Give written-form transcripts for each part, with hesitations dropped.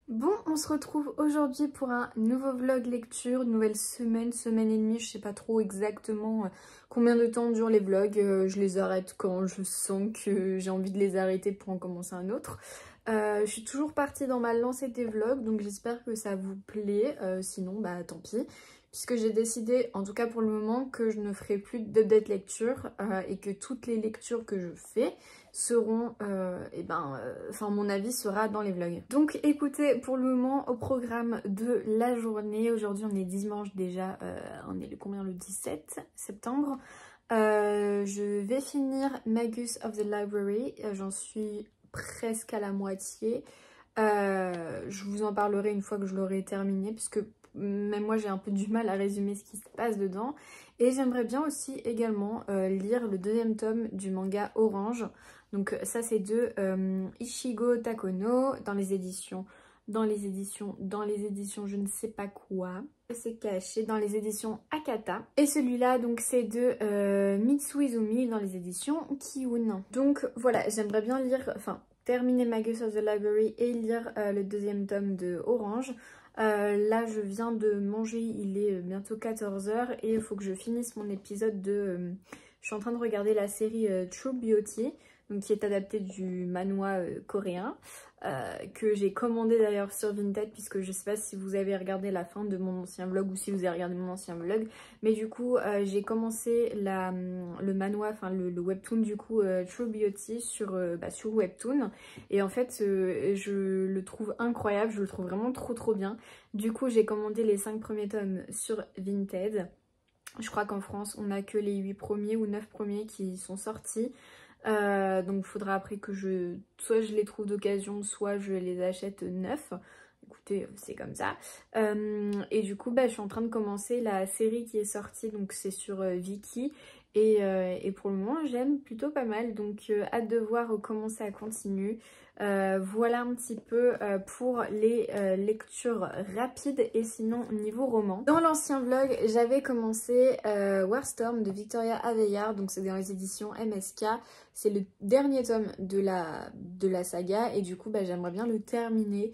Bon, on se retrouve aujourd'hui pour un nouveau vlog lecture, nouvelle semaine, semaine et demie, je sais pas trop exactement combien de temps durent les vlogs, je les arrête quand je sens que j'ai envie de les arrêter pour en commencer un autre. Je suis toujours partie dans ma lancée des vlogs, donc j'espère que ça vous plaît, sinon bah tant pis. Puisque j'ai décidé, en tout cas pour le moment, que je ne ferai plus d'update lecture et que toutes les lectures que je fais seront, enfin mon avis sera dans les vlogs. Donc écoutez, pour le moment au programme de la journée, aujourd'hui on est dimanche déjà, on est le 17 septembre. Je vais finir Magus of the Library, j'en suis presque à la moitié. Je vous en parlerai une fois que je l'aurai terminé, puisque même moi j'ai un peu du mal à résumer ce qui se passe dedans. Et j'aimerais bien aussi également lire le deuxième tome du manga Orange. Donc ça c'est de Ichigo Takono dans les éditions je ne sais pas quoi. C'est caché dans les éditions Akata. Et celui-là donc c'est de Mitsu Izumi dans les éditions Kiun. Donc voilà, j'aimerais bien lire, enfin terminer Magus of the Library et lire le deuxième tome de Orange. Là je viens de manger, il est bientôt 14 h et il faut que je finisse mon épisode de... je suis en train de regarder la série True Beauty, donc, qui est adaptée du manhwa coréen, que j'ai commandé d'ailleurs sur Vinted, puisque je sais pas si vous avez regardé la fin de mon ancien vlog ou si vous avez regardé mon ancien vlog, mais du coup j'ai commencé le manhwa, enfin le webtoon du coup True Beauty sur Webtoon, et en fait je le trouve incroyable, je le trouve vraiment trop bien. Du coup j'ai commandé les 5 premiers tomes sur Vinted. Je crois qu'en France on n'a que les 8 premiers ou 9 premiers qui sont sortis. Donc il faudra après que soit je les trouve d'occasion, soit je les achète neufs. Écoutez, c'est comme ça. Et du coup, je suis en train de commencer la série qui est sortie, donc c'est sur Viki. Et pour le moment, j'aime plutôt pas mal, donc hâte de voir comment ça continue. Voilà un petit peu pour les lectures rapides. Et sinon niveau roman, dans l'ancien vlog j'avais commencé Warstorm de Victoria Aveyard, donc c'est dans les éditions MSK. C'est le dernier tome de la saga et du coup j'aimerais bien le terminer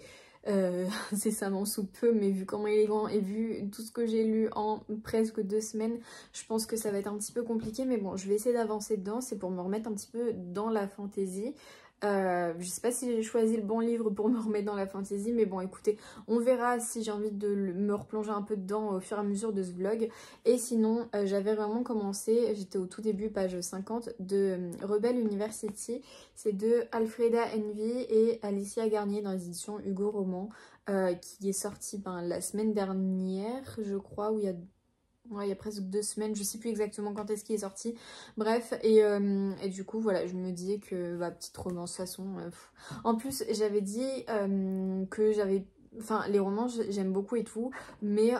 incessamment sous peu, mais vu comment il est grand et vu tout ce que j'ai lu en presque 2 semaines, je pense que ça va être un petit peu compliqué, mais bon, je vais essayer d'avancer dedans. C'est pour me remettre un petit peu dans la fantasy. Je sais pas si j'ai choisi le bon livre pour me remettre dans la fantasy, mais bon écoutez, on verra si j'ai envie de me replonger un peu dedans au fur et à mesure de ce vlog. Et sinon j'avais vraiment commencé, j'étais au tout début, page 50 de Rebel University. C'est de Alfreda Envy et Alicia Garnier dans les éditions Hugo Roman, qui est sorti la semaine dernière je crois, où il y a presque 2 semaines, je sais plus exactement quand est-ce qu'il est sorti. Bref, et du coup, voilà, je me disais que, petite romance, de toute façon. En plus, j'avais dit que j'avais... Enfin, les romans, j'aime beaucoup et tout, mais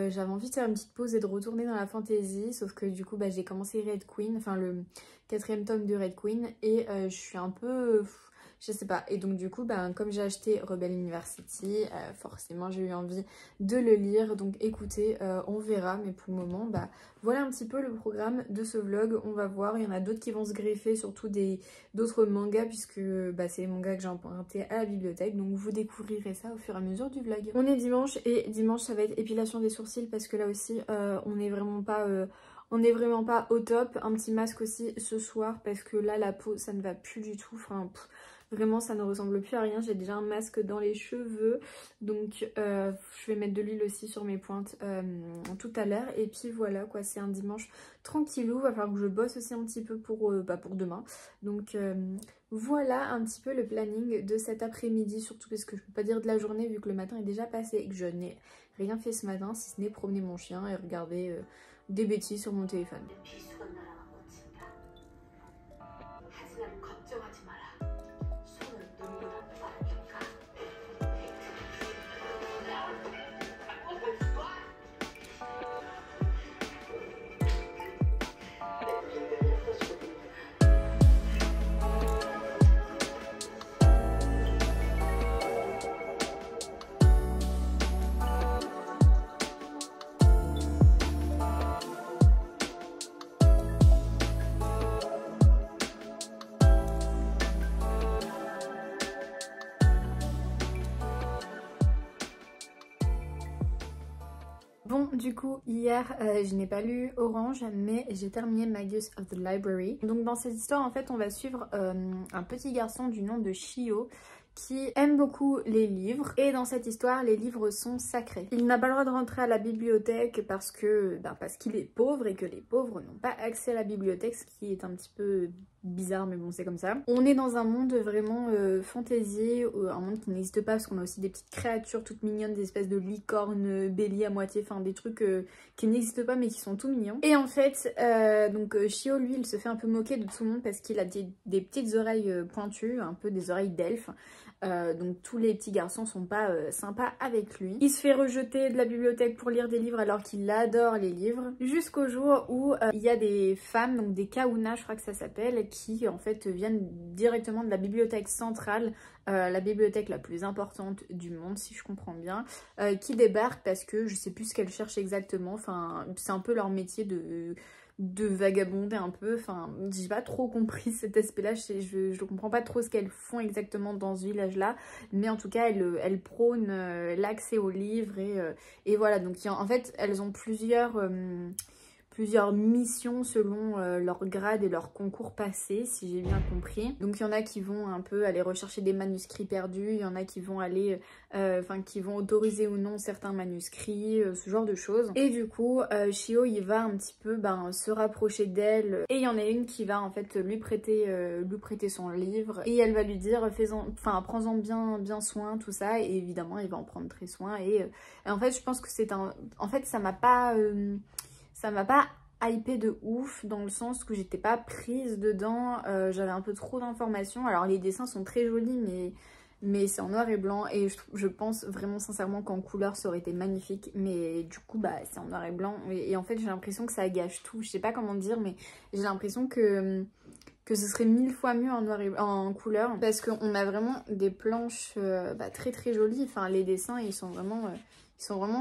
j'avais envie de faire une petite pause et de retourner dans la fantasy. Sauf que du coup, j'ai commencé Red Queen, enfin le 4e tome de Red Queen, et je suis un peu... je sais pas, et donc du coup comme j'ai acheté Rebel University, forcément j'ai eu envie de le lire. Donc écoutez, on verra, mais pour le moment voilà un petit peu le programme de ce vlog. On va voir, il y en a d'autres qui vont se greffer, surtout d'autres mangas, puisque c'est les mangas que j'ai empruntés à la bibliothèque. Donc vous découvrirez ça au fur et à mesure du vlog. On est dimanche, et dimanche ça va être épilation des sourcils, parce que là aussi on n'est vraiment pas au top. Un petit masque aussi ce soir, parce que là la peau ça ne va plus du tout, enfin vraiment ça ne ressemble plus à rien. J'ai déjà un masque dans les cheveux, donc je vais mettre de l'huile aussi sur mes pointes tout à l'heure. Et puis voilà quoi, c'est un dimanche tranquillou. Va falloir que je bosse aussi un petit peu pour demain. Donc voilà un petit peu le planning de cet après-midi, surtout parce que je peux pas dire de la journée vu que le matin est déjà passé et que je n'ai rien fait ce matin, si ce n'est promener mon chien et regarder des bêtises sur mon téléphone. Bon, du coup, hier, je n'ai pas lu Orange, mais j'ai terminé Magus of the Library. Donc dans cette histoire, en fait, on va suivre un petit garçon du nom de Shio qui aime beaucoup les livres, et dans cette histoire les livres sont sacrés. Il n'a pas le droit de rentrer à la bibliothèque parce qu'il est pauvre et que les pauvres n'ont pas accès à la bibliothèque, ce qui est un petit peu bizarre, mais bon, c'est comme ça. On est dans un monde vraiment fantasy, un monde qui n'existe pas parce qu'on a aussi des petites créatures toutes mignonnes, des espèces de licornes, béliers à moitié, enfin des trucs qui n'existent pas mais qui sont tout mignons. Et en fait, Shio, lui, il se fait un peu moquer de tout le monde parce qu'il a des petites oreilles pointues, un peu des oreilles d'elfe. Donc tous les petits garçons sont pas sympas avec lui. Il se fait rejeter de la bibliothèque pour lire des livres alors qu'il adore les livres. Jusqu'au jour où il y a des femmes, donc des Kahuna je crois que ça s'appelle, qui en fait viennent directement de la bibliothèque centrale, la bibliothèque la plus importante du monde si je comprends bien, qui débarquent parce que je sais plus ce qu'elles cherchent exactement, enfin c'est un peu leur métier de vagabonder un peu, enfin j'ai pas trop compris cet aspect là, je comprends pas trop ce qu'elles font exactement dans ce village là, mais en tout cas elles prônent l'accès aux livres et voilà, donc en fait elles ont plusieurs missions selon leur grade et leur concours passé, si j'ai bien compris. Donc il y en a qui vont un peu aller rechercher des manuscrits perdus, il y en a qui vont aller, qui vont autoriser ou non certains manuscrits, ce genre de choses. Et du coup, Shio, il va un petit peu se rapprocher d'elle, et il y en a une qui va en fait lui prêter son livre, et elle va lui dire, prends-en bien soin, tout ça, et évidemment il va en prendre très soin, et en fait je pense que en fait ça m'a pas hypée de ouf, dans le sens que j'étais pas prise dedans, j'avais un peu trop d'informations. Alors les dessins sont très jolis, mais c'est en noir et blanc, et je pense vraiment sincèrement qu'en couleur ça aurait été magnifique, mais du coup c'est en noir et blanc, et en fait j'ai l'impression que ça gâche tout, je sais pas comment dire, mais j'ai l'impression que ce serait 1000 fois mieux en couleur, parce qu'on a vraiment des planches très très jolies, enfin les dessins ils sont vraiment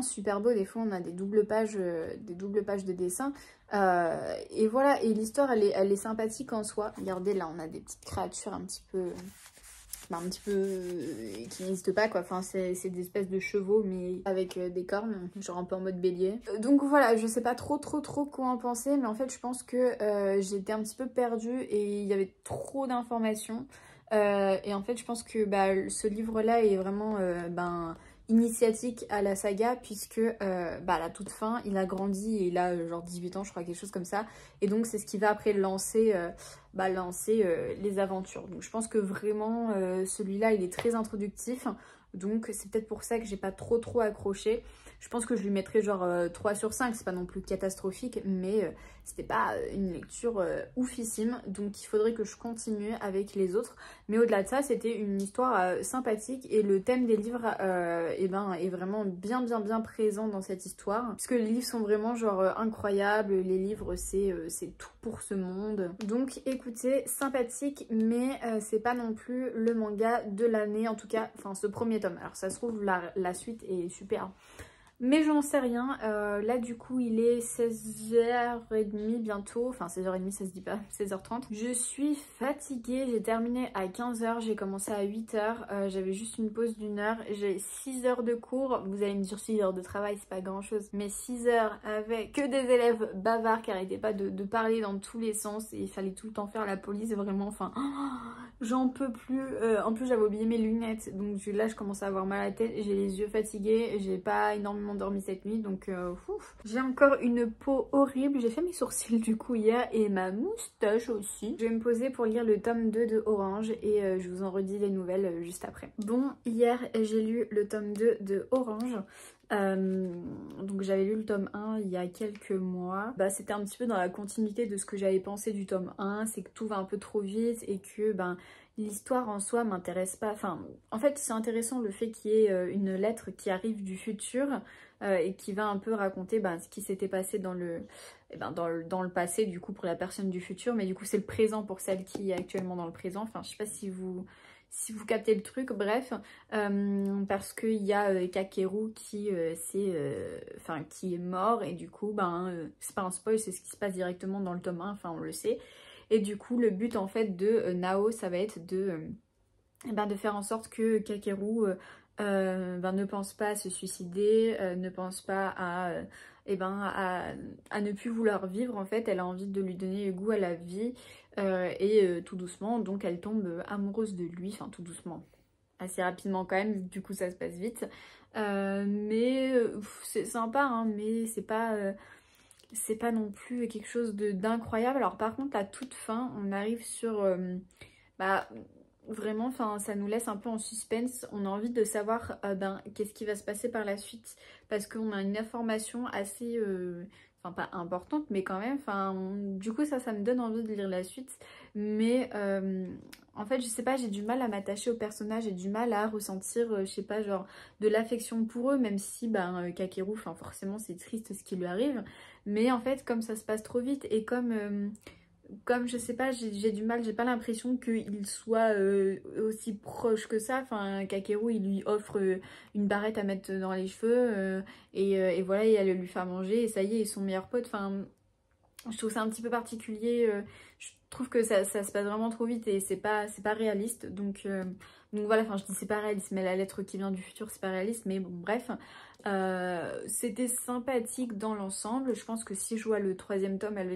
super beaux. Des fois on a des doubles pages de dessin, et voilà, et l'histoire elle est sympathique en soi. Regardez, là on a des petites créatures un petit peu qui n'existent pas quoi, enfin c'est des espèces de chevaux mais avec des cornes, genre un peu en mode bélier. Donc voilà, je sais pas trop quoi en penser, mais en fait je pense que j'étais un petit peu perdue et il y avait trop d'informations, et en fait je pense que ce livre là est vraiment initiatique à la saga, puisque à la toute fin il a grandi et il a genre 18 ans je crois, quelque chose comme ça, et donc c'est ce qui va après lancer les aventures. Donc je pense que vraiment celui-là il est très introductif, donc c'est peut-être pour ça que j'ai pas trop accroché. Je pense que je lui mettrais genre 3 sur 5, c'est pas non plus catastrophique, mais c'était pas une lecture oufissime, donc il faudrait que je continue avec les autres. Mais au-delà de ça, c'était une histoire sympathique, et le thème des livres est vraiment bien présent dans cette histoire, parce que les livres sont vraiment genre incroyables, les livres c'est tout pour ce monde. Donc écoutez, sympathique, mais c'est pas non plus le manga de l'année, en tout cas, enfin ce premier tome. Alors ça se trouve la suite est super, mais j'en sais rien. Là du coup il est 16h30 bientôt, enfin 16h30 ça se dit pas, 16h30. Je suis fatiguée, j'ai terminé à 15h, j'ai commencé à 8h, j'avais juste une pause d'1 heure, j'ai 6 heures de cours. Vous allez me dire 6 heures de travail c'est pas grand chose, mais 6 heures avec que des élèves bavards qui arrêtaient pas de parler dans tous les sens, et il fallait tout le temps faire la police, vraiment, enfin j'en peux plus. En plus j'avais oublié mes lunettes, donc là je commence à avoir mal à la tête, j'ai les yeux fatigués, j'ai pas énormément dormi cette nuit, donc j'ai encore une peau horrible. J'ai fait mes sourcils du coup hier, et ma moustache aussi. Je vais me poser pour lire le tome 2 de Orange, et je vous en redis des nouvelles juste après. Bon, hier j'ai lu le tome 2 de Orange. Donc j'avais lu le tome 1 il y a quelques mois. C'était un petit peu dans la continuité de ce que j'avais pensé du tome 1, c'est que tout va un peu trop vite et que l'histoire en soi m'intéresse pas. Enfin, en fait c'est intéressant le fait qu'il y ait une lettre qui arrive du futur et qui va un peu raconter ce qui s'était passé dans le passé du coup pour la personne du futur, mais du coup c'est le présent pour celle qui est actuellement dans le présent. Enfin je sais pas si vous captez le truc, bref, parce qu'il y a Kakeru qui est mort, et du coup c'est pas un spoil, c'est ce qui se passe directement dans le tome 1, enfin on le sait, et du coup le but en fait de Nao ça va être de faire en sorte que Kakeru ne pense pas à se suicider, ne pense pas à ne plus vouloir vivre en fait. Elle a envie de lui donner goût à la vie tout doucement, donc elle tombe amoureuse de lui, enfin tout doucement, assez rapidement quand même, du coup ça se passe vite. C'est sympa, hein, mais c'est pas non plus quelque chose d'incroyable. Alors par contre, à toute fin, on arrive sur... bah, vraiment, enfin, ça nous laisse un peu en suspense. On a envie de savoir qu'est-ce qui va se passer par la suite. Parce qu'on a une information assez... enfin, pas importante, mais quand même. Enfin, du coup, ça me donne envie de lire la suite. Mais en fait, je sais pas, j'ai du mal à m'attacher aux personnages. J'ai du mal à ressentir, je sais pas, genre, de l'affection pour eux. Même si, Kakeru, enfin, forcément, c'est triste ce qui lui arrive. Mais en fait, comme ça se passe trop vite et comme je sais pas, j'ai du mal, j'ai pas l'impression qu'il soit aussi proche que ça. Enfin, Kakeru, il lui offre une barrette à mettre dans les cheveux et voilà, et elle lui fait manger et ça y est, ils sont meilleurs potes. Enfin, je trouve ça un petit peu particulier. Je trouve que ça se passe vraiment trop vite et c'est pas réaliste. Donc voilà, enfin je dis c'est pas réaliste, mais la lettre qui vient du futur c'est pas réaliste. Mais bon, bref. C'était sympathique dans l'ensemble. Je pense que si je vois le 3e tome à la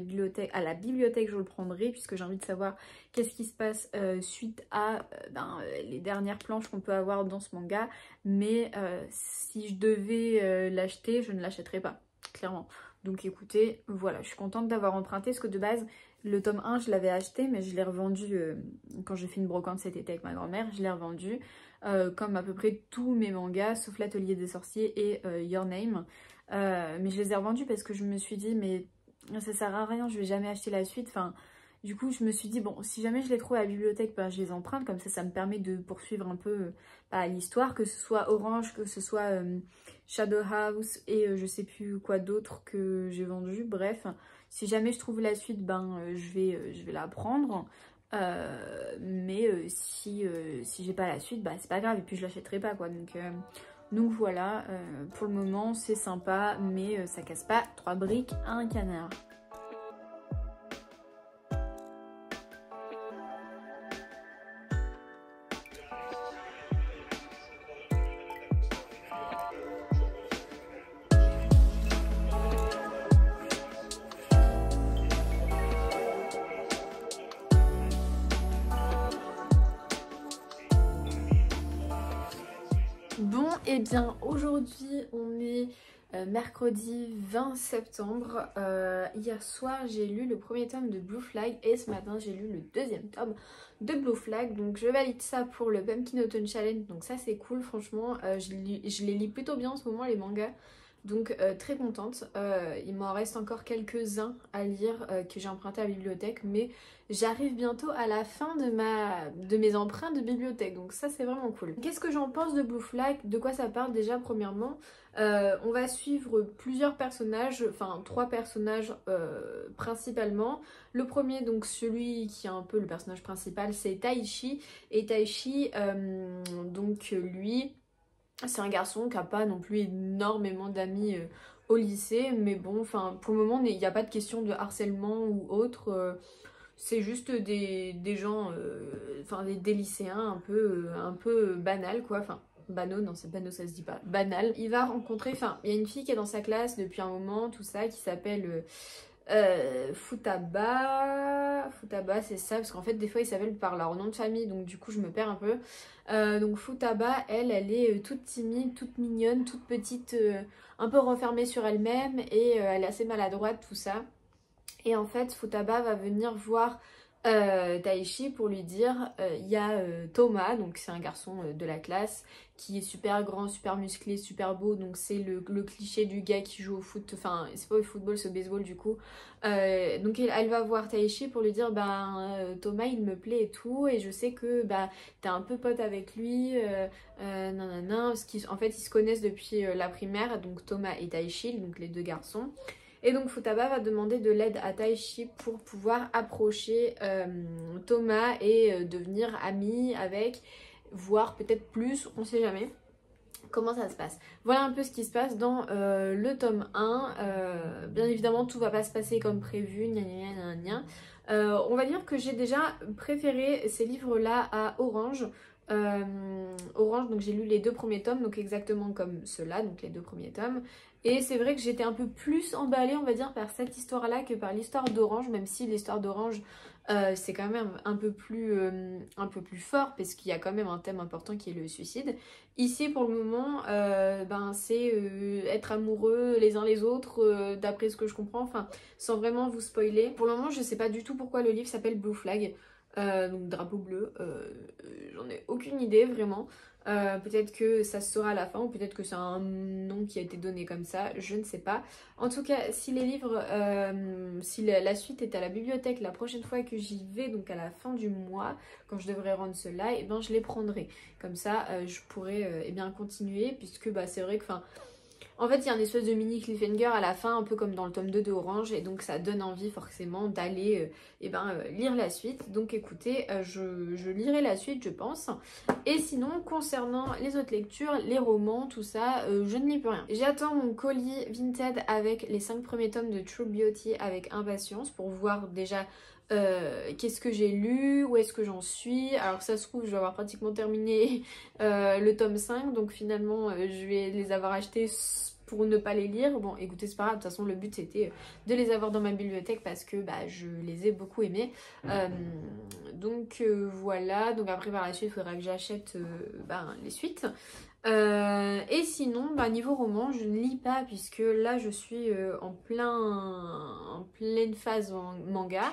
bibliothèque, je le prendrai puisque j'ai envie de savoir qu'est-ce qui se passe suite à les dernières planches qu'on peut avoir dans ce manga. Mais si je devais l'acheter, je ne l'achèterais pas, clairement. Donc écoutez, voilà, je suis contente d'avoir emprunté parce que de base, le tome 1, je l'avais acheté, mais je l'ai revendu quand j'ai fait une brocante cet été avec ma grand-mère, je l'ai revendu. Comme à peu près tous mes mangas, sauf l'Atelier des Sorciers et Your Name. Mais je les ai revendus parce que je me suis dit, mais ça sert à rien, je vais jamais acheter la suite. Enfin, du coup, je me suis dit, bon, si jamais je les trouve à la bibliothèque, je les emprunte. Comme ça me permet de poursuivre un peu l'histoire, que ce soit Orange, que ce soit Shadow House et je sais plus quoi d'autre que j'ai vendu. Bref, si jamais je trouve la suite, je vais la prendre. Si j'ai pas la suite, c'est pas grave et puis je l'achèterai pas quoi. Donc voilà, pour le moment c'est sympa, mais ça casse pas 3 briques à un canard. Bon, et bien aujourd'hui on est mercredi 20 septembre. Hier soir j'ai lu le 1er tome de Blue Flag et ce matin j'ai lu le 2e tome de Blue Flag. Donc je valide ça pour le Pumpkin Autumn Challenge, donc ça c'est cool franchement. Je les lis plutôt bien en ce moment les mangas. Donc très contente. Il m'en reste encore quelques-uns à lire que j'ai emprunté à la bibliothèque, mais j'arrive bientôt à la fin de mes emprunts de bibliothèque, donc ça c'est vraiment cool. Qu'est-ce que j'en pense de Blue Flag? De quoi ça parle déjà premièrement? On va suivre plusieurs personnages, enfin 3 personnages principalement. Le premier, donc celui qui est un peu le personnage principal, c'est Taichi. Et Taichi, donc lui... C'est un garçon qui n'a pas non plus énormément d'amis au lycée, mais bon, enfin, pour le moment, il n'y a pas de question de harcèlement ou autre. C'est juste des gens, enfin des lycéens un peu banals, quoi. Enfin, banaux, non, c'est banaux, ça se dit pas. Banal. Il va rencontrer, enfin, il y a une fille qui est dans sa classe depuis un moment, tout ça, qui s'appelle... Futaba, c'est ça, parce qu'en fait des fois ils s'appellent par leur nom de famille, donc du coup je me perds un peu. Donc Futaba, elle est toute timide, toute mignonne, toute petite, un peu renfermée sur elle-même et elle est assez maladroite, tout ça. Et en fait Futaba va venir voir Taichi pour lui dire il y a Thomas, donc c'est un garçon de la classe qui est super grand, super musclé, super beau, donc c'est le cliché du gars qui joue au foot, enfin c'est pas au football, c'est au baseball du coup. Donc elle va voir Taichi pour lui dire Thomas il me plaît et tout, et je sais que t'es un peu pote avec lui, nanana, parce qu'en fait ils se connaissent depuis la primaire, donc Thomas et Taichi, donc les 2 garçons. Et donc Futaba va demander de l'aide à Taichi pour pouvoir approcher Thomas et devenir ami avec, voire peut-être plus, on sait jamais comment ça se passe. Voilà un peu ce qui se passe dans le tome 1. Bien évidemment tout va pas se passer comme prévu, gna gna gna gna. On va dire que j'ai déjà préféré ces livres là à Orange. Orange, donc j'ai lu les 2 premiers tomes, donc exactement comme ceux-là, donc les 2 premiers tomes. Et c'est vrai que j'étais un peu plus emballée, on va dire, par cette histoire-là que par l'histoire d'Orange, même si l'histoire d'Orange, c'est quand même un peu plus fort, parce qu'il y a quand même un thème important qui est le suicide. Ici, pour le moment, c'est être amoureux les uns les autres, d'après ce que je comprends, enfin, sans vraiment vous spoiler. Pour le moment, je sais pas du tout pourquoi le livre s'appelle Blue Flag. Donc drapeau bleu, j'en ai aucune idée vraiment. Peut-être que ça se saura à la fin ou peut-être que c'est un nom qui a été donné comme ça, je ne sais pas. En tout cas, si les livres, si la suite est à la bibliothèque la prochaine fois que j'y vais, donc à la fin du mois, quand je devrais rendre cela, et ben je les prendrai. Comme ça, je pourrai et bien continuer puisque c'est vrai que en fait, il y a une espèce de mini cliffhanger à la fin, un peu comme dans le tome 2 de Orange, et donc ça donne envie forcément d'aller lire la suite. Donc écoutez, je lirai la suite, je pense. Et sinon, concernant les autres lectures, les romans, tout ça, je ne lis plus rien. J'attends mon colis Vinted avec les 5 premiers tomes de True Beauty avec impatience pour voir déjà qu'est-ce que j'ai lu, où est-ce que j'en suis. Alors ça se trouve je vais avoir pratiquement terminé le tome 5, donc finalement je vais les avoir achetés pour ne pas les lire. Bon écoutez, c'est pas grave, de toute façon le but c'était de les avoir dans ma bibliothèque parce que je les ai beaucoup aimés. Donc voilà, donc après par la suite il faudra que j'achète les suites. Et sinon, niveau roman, je ne lis pas puisque là je suis en pleine phase en manga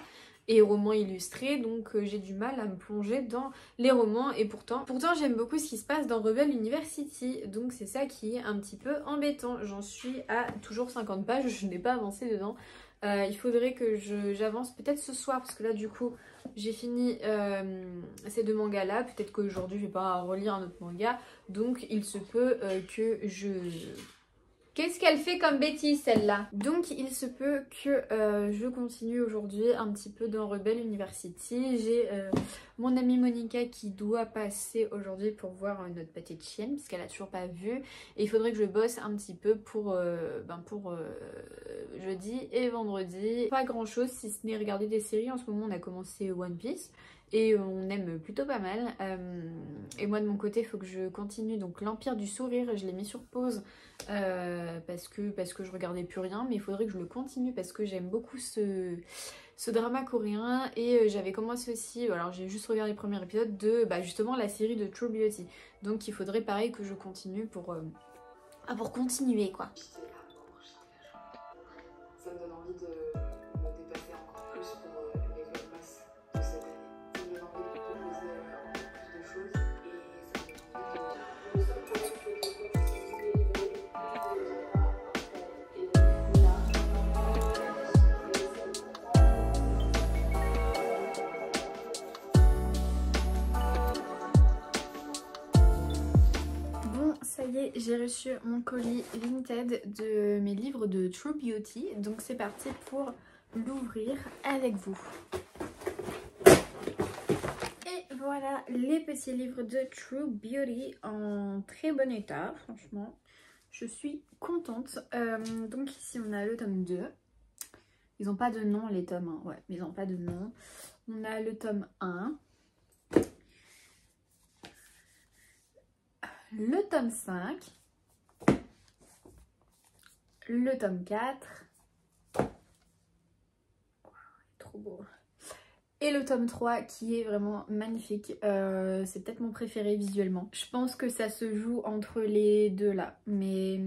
et romans illustrés, donc j'ai du mal à me plonger dans les romans et pourtant j'aime beaucoup ce qui se passe dans Rebel University, donc c'est ça qui est un petit peu embêtant. J'en suis à toujours 50 pages, je n'ai pas avancé dedans. Il faudrait que j'avance peut-être ce soir parce que là du coup j'ai fini ces 2 mangas là, peut-être qu'aujourd'hui je vais pas relire un autre manga, donc il se peut que je... Qu'est-ce qu'elle fait comme bêtise celle-là? Donc il se peut que je continue aujourd'hui un petit peu dans Rebel University. J'ai mon amie Monica qui doit passer aujourd'hui pour voir notre petite chienne puisqu'elle a toujours pas vu. Et il faudrait que je bosse un petit peu pour jeudi et vendredi. Pas grand chose si ce n'est regarder des séries. En ce moment on a commencé One Piece. Et on aime plutôt pas mal. Et moi de mon côté il faut que je continue donc l'Empire du Sourire. Je l'ai mis sur pause parce que je regardais plus rien. Mais il faudrait que je le continue parce que j'aime beaucoup ce drama coréen. Et j'avais commencé aussi, alors j'ai juste regardé le premier épisode de justement la série de True Beauty. Donc il faudrait pareil que je continue pour continuer quoi. Ça me donne envie de me dépasser encore plus pour les grandes masses de cette année. Ça me donne envie de proposer encore plus de choses et ça me donne envie de... Nous sommes quand même fait de continuer les délais et donc là, Bon, ça y est, j'ai reçu mon colis Vinted de mes livres de True Beauty. Donc c'est parti pour l'ouvrir avec vous. Et voilà les petits livres de True Beauty en très bon état, franchement. Je suis contente. Donc ici on a le tome 2. Ils n'ont pas de nom les tomes, hein. Ouais, mais ils n'ont pas de nom. On a le tome 1. Le tome 5, le tome 4, trop beau, et le tome 3 qui est vraiment magnifique, c'est peut-être mon préféré visuellement. Je pense que ça se joue entre les deux là, mais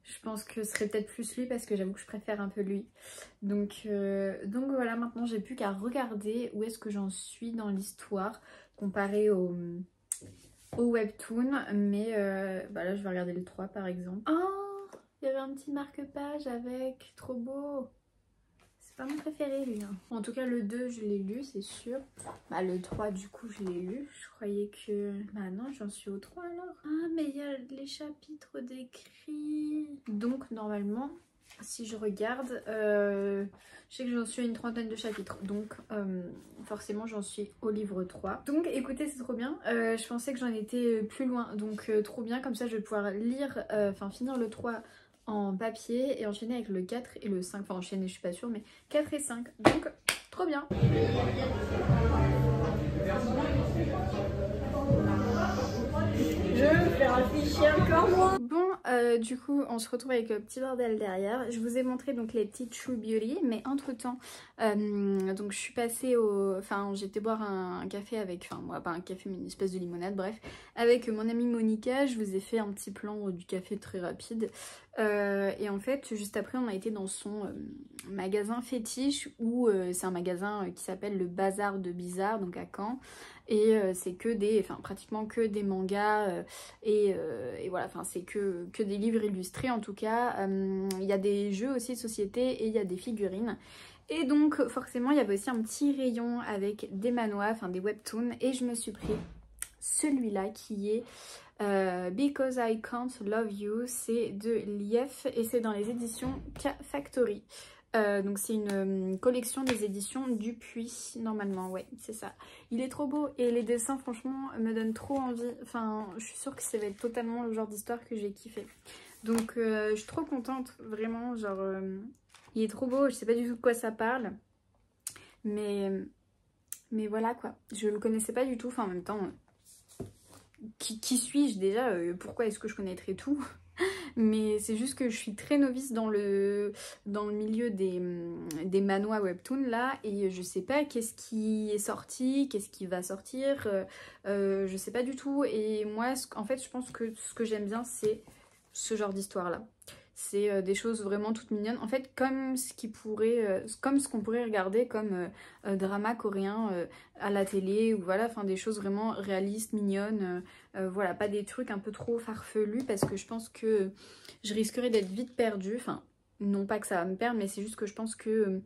je pense que ce serait peut-être plus lui parce que j'avoue que je préfère un peu lui. Donc voilà, maintenant j'ai plus qu'à regarder où est-ce que j'en suis dans l'histoire comparé au webtoon, mais là je vais regarder le 3 par exemple. Oh, il y avait un petit marque-page avec, trop beau. C'est pas mon préféré lui, hein. En tout cas le 2 je l'ai lu, c'est sûr. Le 3 du coup je l'ai lu. Je croyais que... non, j'en suis au 3 alors. Ah mais il y a les chapitres décrits. Donc normalement si je regarde, je sais que j'en suis à une 30aine de chapitres, donc forcément j'en suis au livre 3. Donc écoutez, c'est trop bien, je pensais que j'en étais plus loin, donc trop bien, comme ça je vais pouvoir lire, finir le 3 en papier et enchaîner avec le 4 et le 5, enfin enchaîner je suis pas sûre, mais 4 et 5, donc trop bien. Je vais réfléchir encore moi. Bon, du coup, on se retrouve avec le petit bordel derrière. Je vous ai montré donc les petits True Beauty, mais entre-temps, donc je suis passée au... Enfin, j'étais boire un café avec... Enfin, moi, pas un café, mais une espèce de limonade, bref. Avec mon amie Monica, je vous ai fait un petit plan du café très rapide. Et en fait, juste après, on a été dans son magasin fétiche, où c'est un magasin qui s'appelle le Bazar de Bizarre, donc à Caen. Et c'est que des, enfin pratiquement que des mangas et voilà, enfin c'est que des livres illustrés en tout cas. Il y a des jeux aussi de société et il y a des figurines. Et donc forcément il y avait aussi un petit rayon avec des manhwas, enfin des webtoons, et je me suis pris celui-là qui est Because I Can't Love You, c'est de Lief et c'est dans les éditions K Factory. Donc c'est une collection des éditions Dupuis, normalement, ouais, c'est ça. Il est trop beau et les dessins, franchement, me donnent trop envie. Enfin, je suis sûre que ça va être totalement le genre d'histoire que j'ai kiffé. Donc je suis trop contente, vraiment, genre, il est trop beau, je sais pas du tout de quoi ça parle. Mais voilà, quoi. Je le connaissais pas du tout, enfin, en même temps, qui suis-je déjà? Pourquoi est-ce que je connaîtrais tout? Mais c'est juste que je suis très novice dans le milieu des manhwas webtoons là, et je sais pas qu'est-ce qui est sorti, qu'est-ce qui va sortir, je sais pas du tout. Et moi en fait je pense que ce que j'aime bien c'est ce genre d'histoire là. C'est des choses vraiment toutes mignonnes. En fait, comme ce qu'on pourrait regarder comme drama coréen à la télé, ou voilà, enfin des choses vraiment réalistes, mignonnes. Voilà, pas des trucs un peu trop farfelus, parce que je pense que je risquerais d'être vite perdue. Enfin, non pas que ça va me perdre, mais c'est juste que je pense que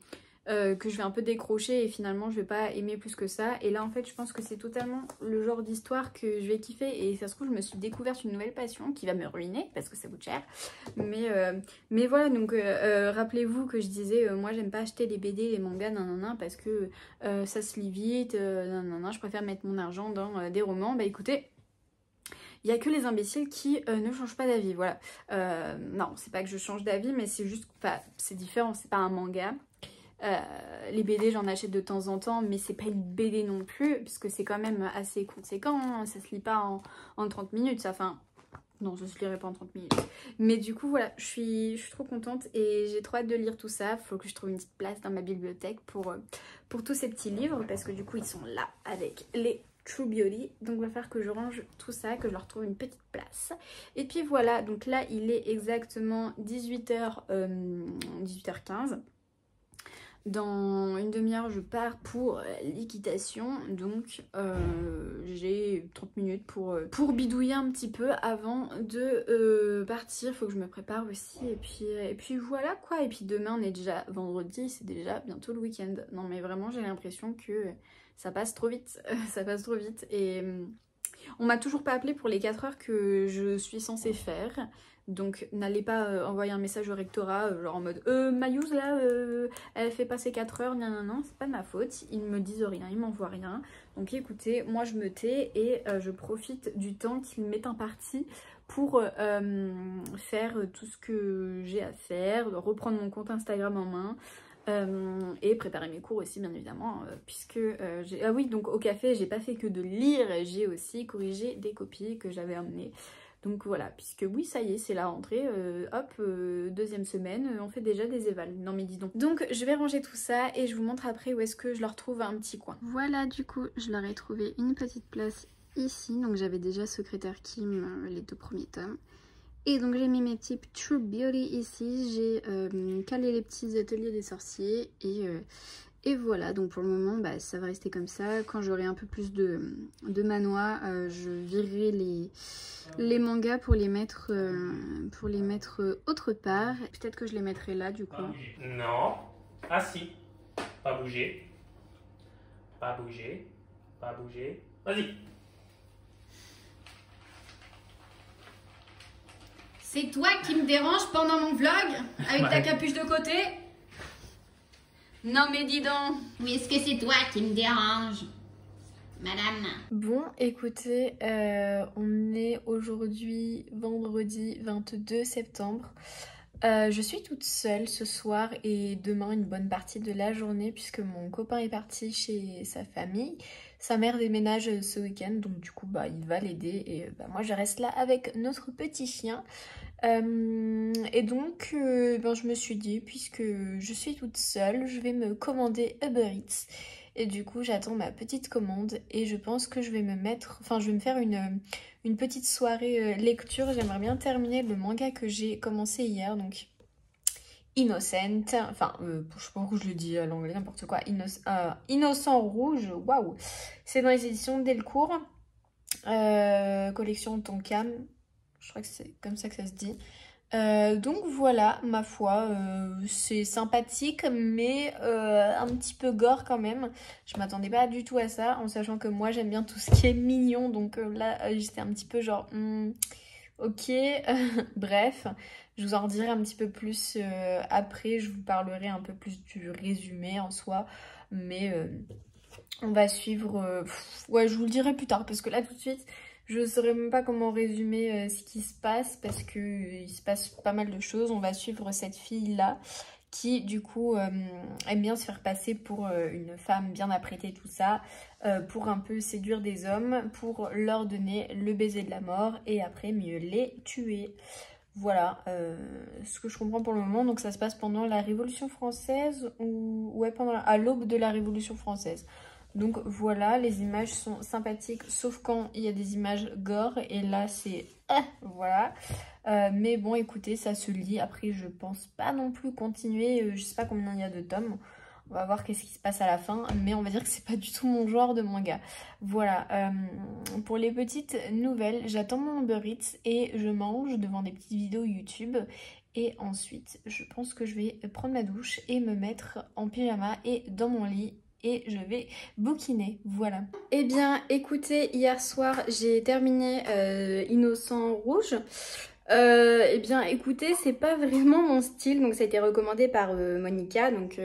je vais un peu décrocher et finalement je vais pas aimer plus que ça. Et là en fait je pense que c'est totalement le genre d'histoire que je vais kiffer, et ça se trouve je me suis découverte une nouvelle passion qui va me ruiner parce que ça coûte cher. Mais voilà, donc rappelez-vous que je disais moi j'aime pas acheter les BD, les mangas, nanana, parce que ça se lit vite, nanana, je préfère mettre mon argent dans des romans. Bah écoutez, il n'y a que les imbéciles qui ne changent pas d'avis, voilà. Non, c'est pas que je change d'avis, mais c'est juste, enfin, c'est différent, c'est pas un manga. Les BD j'en achète de temps en temps, mais c'est pas une BD non plus, puisque c'est quand même assez conséquent, hein. Ça se lit pas en 30 minutes, ça, enfin, non, ça se lirait pas en 30 minutes. Mais du coup voilà, je suis trop contente et j'ai trop hâte de lire tout ça. Faut que je trouve une petite place dans ma bibliothèque pour tous ces petits livres, parce que du coup ils sont là avec les True Beauty, donc il va falloir que je range tout ça, que je leur trouve une petite place. Et puis voilà, donc là il est exactement 18h15. Dans une demi-heure je pars pour l'équitation, donc j'ai 30 minutes pour bidouiller un petit peu avant de partir. Faut que je me prépare aussi, et puis voilà quoi. Et puis demain on est déjà vendredi, c'est déjà bientôt le week-end. Non mais vraiment j'ai l'impression que ça passe trop vite, ça passe trop vite. Et on m'a toujours pas appelé pour les 4 heures que je suis censée faire. Donc n'allez pas envoyer un message au rectorat genre en mode Mayouz là elle fait passer 4 heures, non, c'est pas de ma faute, ils me disent rien, ils m'envoient rien. Donc écoutez, moi je me tais et je profite du temps qu'ils mettent imparti pour faire tout ce que j'ai à faire, reprendre mon compte Instagram en main. Et préparer mes cours aussi bien évidemment, puisque ah oui, donc au café j'ai pas fait que de lire, j'ai aussi corrigé des copies que j'avais emmenées. Donc voilà, puisque oui ça y est, c'est la rentrée, hop, deuxième semaine, on fait déjà des évals. Non mais dis donc. Donc je vais ranger tout ça et je vous montre après où est-ce que je leur trouve un petit coin. Voilà, du coup je leur ai trouvé une petite place ici, donc j'avais déjà Secrétaire Kim, les 2 premiers tomes. Et donc j'ai mis mes petits True Beauty ici, j'ai calé les petits ateliers des sorciers, et voilà. Donc pour le moment bah, ça va rester comme ça. Quand j'aurai un peu plus de manhwa, je virerai les mangas pour les mettre autre part. Peut-être que je les mettrai là du coup. Non, assis, pas bouger, pas bouger, pas bouger, vas-y. C'est toi qui me dérange pendant mon vlog avec ta capuche de côté? Non mais dis donc. Oui, est-ce que c'est toi qui me dérange, madame? Bon, écoutez, on est aujourd'hui vendredi 22 septembre. Je suis toute seule ce soir et demain une bonne partie de la journée puisque mon copain est parti chez sa famille. Sa mère déménage ce week-end donc du coup il va l'aider et moi je reste là avec notre petit chien. Et donc je me suis dit puisque je suis toute seule je vais me commander Uber Eats. Et du coup j'attends ma petite commande et je pense que je vais je vais me faire une petite soirée lecture. J'aimerais bien terminer le manga que j'ai commencé hier, donc Innocent, je sais pas pourquoi je le dis à l'anglais, n'importe quoi, Innocent Rouge, waouh. C'est dans les éditions Delcourt, collection Tonkam, je crois que c'est comme ça que ça se dit. Donc voilà, ma foi, c'est sympathique mais un petit peu gore quand même. Je m'attendais pas du tout à ça, en sachant que moi j'aime bien tout ce qui est mignon, donc là j'étais un petit peu genre ok. Bref, je vous en redirai un petit peu plus après, je vous parlerai un peu plus du résumé en soi, mais on va suivre, ouais je vous le dirai plus tard parce que là tout de suite je ne saurais même pas comment résumer ce qui se passe parce qu'il se passe pas mal de choses. On va suivre cette fille-là qui du coup aime bien se faire passer pour une femme bien apprêtée, tout ça, pour un peu séduire des hommes, pour leur donner le baiser de la mort et après mieux les tuer. Voilà ce que je comprends pour le moment. Donc ça se passe pendant la Révolution française ou ouais, à l'aube de la Révolution française. Donc voilà, les images sont sympathiques sauf quand il y a des images gore et là c'est voilà. Mais bon écoutez, ça se lit. Après je pense pas non plus continuer, je sais pas combien il y a de tomes. On va voir qu'est-ce qui se passe à la fin, mais on va dire que c'est pas du tout mon genre de manga. Voilà, pour les petites nouvelles, j'attends mon Uber Eats et je mange devant des petites vidéos YouTube. Et ensuite, je pense que je vais prendre ma douche et me mettre en pyjama et dans mon lit. Et je vais bouquiner, voilà. Eh bien, écoutez, hier soir, j'ai terminé Innocent Rouge. Eh bien, écoutez, c'est pas vraiment mon style, donc ça a été recommandé par Monica, donc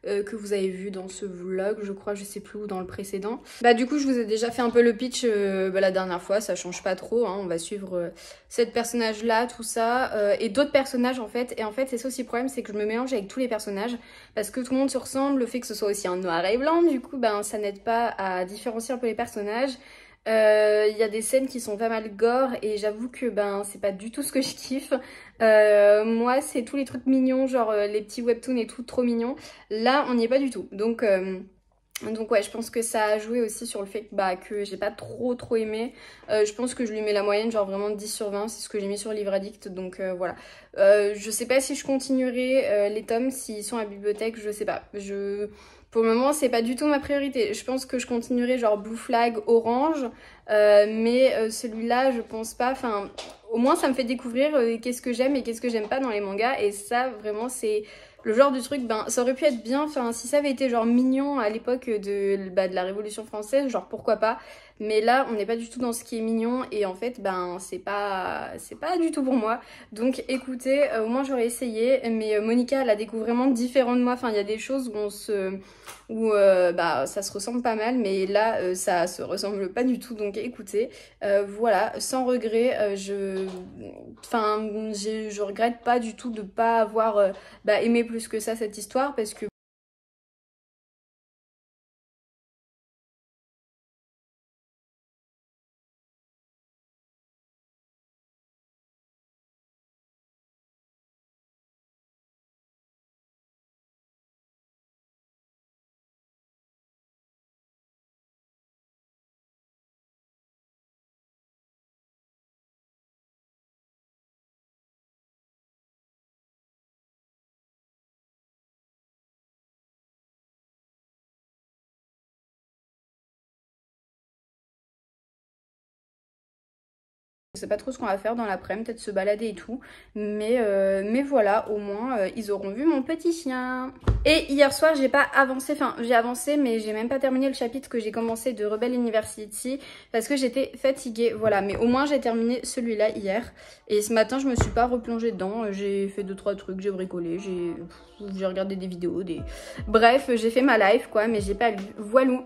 que vous avez vu dans ce vlog, je crois, je sais plus où, dans le précédent. Du coup, je vous ai déjà fait un peu le pitch la dernière fois, ça change pas trop, hein, on va suivre cette personnage-là, tout ça, et d'autres personnages en fait. Et en fait, c'est ça aussi le problème, c'est que je me mélange avec tous les personnages, parce que tout le monde se ressemble, le fait que ce soit aussi en noir et blanc, du coup, ça n'aide pas à différencier un peu les personnages. Il y a des scènes qui sont pas mal gore et j'avoue que c'est pas du tout ce que je kiffe. Moi c'est tous les trucs mignons, genre les petits webtoons et tout, trop mignons. Là on n'y est pas du tout. Donc ouais, je pense que ça a joué aussi sur le fait que j'ai pas trop aimé. Je pense que je lui mets la moyenne, genre vraiment 10 sur 20, c'est ce que j'ai mis sur Livre Addict, donc voilà. Je sais pas si je continuerai les tomes, s'ils sont à la bibliothèque, je sais pas. Pour le moment, c'est pas du tout ma priorité. Je pense que je continuerai genre Blue Flag, Orange, mais celui-là, je pense pas. Enfin, au moins, ça me fait découvrir qu'est-ce que j'aime et qu'est-ce que j'aime pas dans les mangas. Et ça, vraiment, c'est le genre de truc, ça aurait pu être bien. Enfin, si ça avait été genre mignon à l'époque de la Révolution française, genre pourquoi pas. Mais là, on n'est pas du tout dans ce qui est mignon et en fait, c'est pas du tout pour moi. Donc écoutez, au moins j'aurais essayé, mais Monica, elle la découvre vraiment différent de moi. Enfin, il y a des choses où ça se ressemble pas mal, mais là, ça se ressemble pas du tout. Donc écoutez, voilà, sans regret, je regrette pas du tout de pas avoir aimé plus que ça cette histoire, parce que je sais pas trop ce qu'on va faire dans l'après-midi, peut-être se balader et tout. Mais voilà, au moins, ils auront vu mon petit chien. Et hier soir, j'ai pas avancé, enfin j'ai avancé, mais j'ai même pas terminé le chapitre que j'ai commencé de Rebel University parce que j'étais fatiguée, voilà. Mais au moins, j'ai terminé celui-là hier. Et ce matin, je me suis pas replongée dedans. J'ai fait 2-3 trucs, j'ai bricolé, j'ai regardé des vidéos, Bref, j'ai fait ma life, quoi, mais j'ai pas lu. Voilou.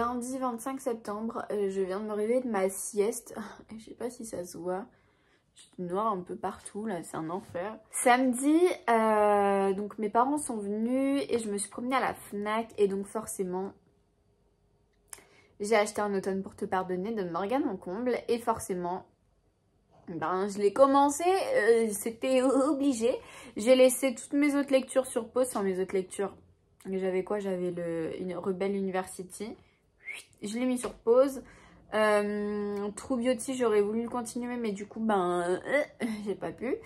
lundi 25 septembre, je viens de me réveiller de ma sieste. Je sais pas si ça se voit. Je suis noire un peu partout là, c'est un enfer. Samedi, donc mes parents sont venus et je me suis promenée à la Fnac et donc forcément j'ai acheté Un automne pour te pardonner de Morgane Moncomble et forcément ben, je l'ai commencé, c'était obligé. J'ai laissé toutes mes autres lectures sur pause, enfin mes autres lectures. J'avais quoi? J'avais une Rebelle University. Je l'ai mis sur pause. True Beauty, j'aurais voulu le continuer, mais du coup, ben, j'ai pas pu.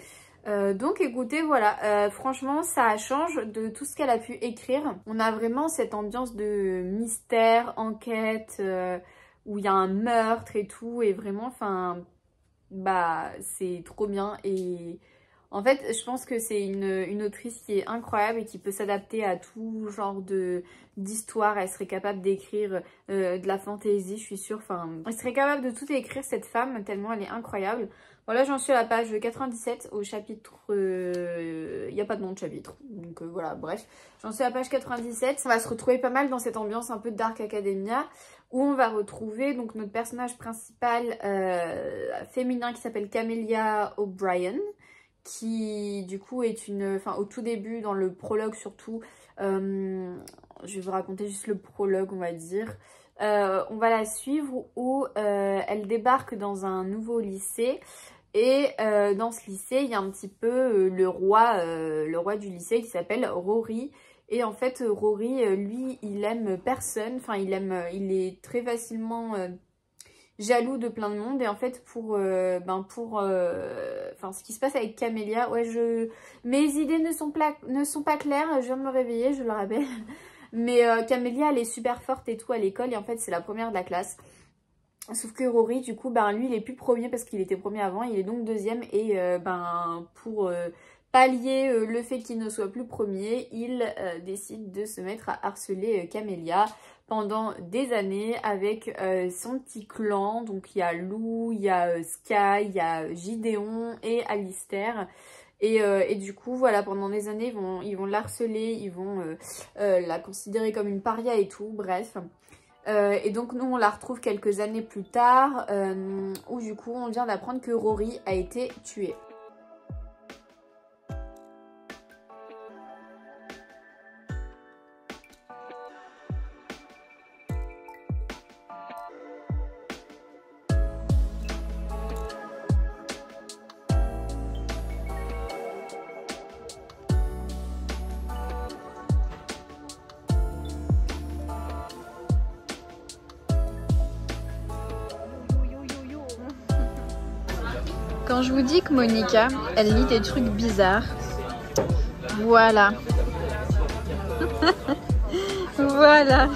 Donc écoutez, voilà, franchement, ça change de tout ce qu'elle a pu écrire. On a vraiment cette ambiance de mystère, enquête, où il y a un meurtre et tout, et vraiment, enfin, bah, c'est trop bien. Et en fait, je pense que c'est une autrice qui est incroyable et qui peut s'adapter à tout genre d'histoire. Elle serait capable d'écrire de la fantasy, je suis sûre. Enfin, elle serait capable de tout écrire, cette femme, tellement elle est incroyable. Voilà, j'en suis à la page 97 au chapitre... Il n'y a pas de nom de chapitre. Donc voilà, bref. J'en suis à la page 97. On va se retrouver pas mal dans cette ambiance un peu Dark Academia, où on va retrouver donc notre personnage principal féminin qui s'appelle Camélia O'Brien, qui du coup est une... Enfin, au tout début, dans le prologue surtout, je vais vous raconter juste le prologue, on va dire. On va la suivre où elle débarque dans un nouveau lycée. Et dans ce lycée, il y a un petit peu le roi du lycée qui s'appelle Rory. Et en fait, Rory, lui, il aime personne. Enfin, il est très facilement jaloux de plein de monde. Et en fait, enfin, ce qui se passe avec Camélia, ouais, mes idées ne sont pas claires. Je viens de me réveiller, je le rappelle. Mais Camélia, elle est super forte et tout à l'école. Et en fait, c'est la première de la classe. Sauf que Rory, du coup, ben, lui, il est plus premier parce qu'il était premier avant. Il est donc deuxième. Et ben, pour pallier le fait qu'il ne soit plus premier, il décide de se mettre à harceler Camélia pendant des années avec son petit clan. Donc, il y a Lou, il y a Sky, il y a Gideon et Alistair. Et du coup, voilà, pendant des années, ils vont l'harceler, ils vont la considérer comme une paria et tout, bref. Et donc, nous, on la retrouve quelques années plus tard, où du coup, on vient d'apprendre que Rory a été tué. Quand je vous dis que Monica, elle lit des trucs bizarres, voilà. Voilà.